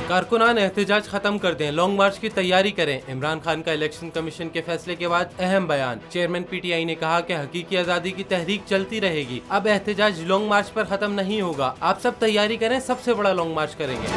कारकुनान एहतजाज खत्म कर दें, लॉन्ग मार्च की तैयारी करें। इमरान खान का इलेक्शन कमीशन के फैसले के बाद अहम बयान। चेयरमैन PTI ने कहा कि हकीकी आजादी की तहरीक चलती रहेगी, अब एहतजाज लॉन्ग मार्च पर खत्म नहीं होगा। आप सब तैयारी करें, सबसे बड़ा लॉन्ग मार्च करेंगे।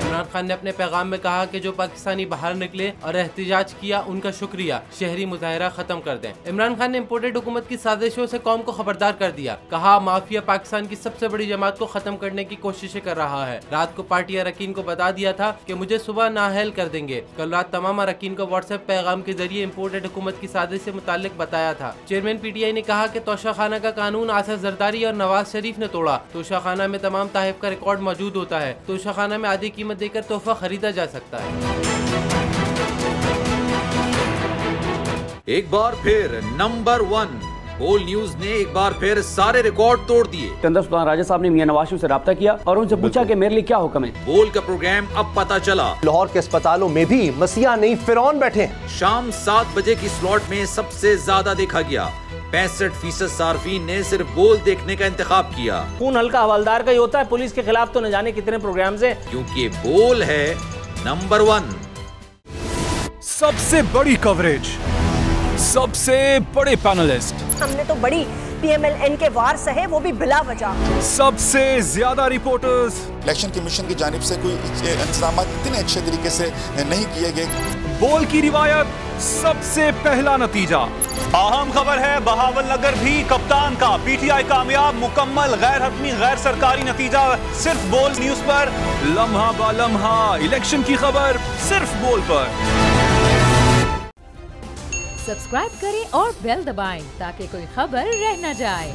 इमरान खान ने अपने पैगाम में कहा कि जो पाकिस्तानी बाहर निकले और एहतजाज किया, उनका शुक्रिया, शहरी मुजाहरा खत्म कर दें। इमरान खान ने इम्पोर्टेड हुकूमत की साजिशों से कौम को खबरदार कर दिया। कहा माफिया पाकिस्तान की सबसे बड़ी जमात को खत्म करने की कोशिशें कर रहा है। रात को पार्टी अरकान को बता दिया था कि मुझे सुबह नाअहल कर देंगे। कल रात तमाम अरकान को व्हाट्सएप पैगाम के जरिए इम्पोर्टेड हुकूमत की साजिश से मुताल्लिक बताया था। चेयरमैन PTI ने कहा कि तोशाखाना का कानून आसिफ जरदारी और नवाज शरीफ ने तोड़ा। तोशाखाना में तमाम तहफ का रिकॉर्ड मौजूद होता है। तोशाखाना में आधी कीमत देकर तोहफा खरीदा जा सकता है। एक बार फिर नंबर 1 बोल न्यूज ने एक बार फिर सारे रिकॉर्ड तोड़ दिए। सिकंदर सुल्तान राजा साहब ने मियां नवाज शरीफ से राब्ता किया और उनसे पूछा कि मेरे लिए क्या हुक्म है। बोल का प्रोग्राम अब पता चला। लाहौर के अस्पतालों में भी मसीहा नहीं फिरौन बैठे हैं। शाम 7 बजे की स्लॉट में सबसे ज्यादा देखा गया। 65% सार्फिन ने सिर्फ बोल देखने का इंतखाब किया। खून हल्का हवलदार का ही होता है, पुलिस के खिलाफ तो न जाने कितने प्रोग्राम्स हैं। क्योंकि बोल है नंबर 1। सबसे बड़ी कवरेज, सबसे बड़े पैनलिस्ट, हमने तो बड़ी PMLN के वार सहे, वो भी बिला वजह। सबसे ज्यादा रिपोर्टर्स। इलेक्शन कमीशन की जानिब से कोई इंतजाम इतने अच्छे तरीके से नहीं किए गए। बोल की रिवायत, सबसे पहला नतीजा। अहम खबर है बहावल नगर भी कप्तान का, PTI कामयाब, मुकम्मल गैर हतमी गैर सरकारी नतीजा सिर्फ बोल न्यूज पर। लम्हा बा लम्हा इलेक्शन की खबर सिर्फ बोल पर। सब्सक्राइब करें और बेल दबाएं ताकि कोई खबर रह न जाए।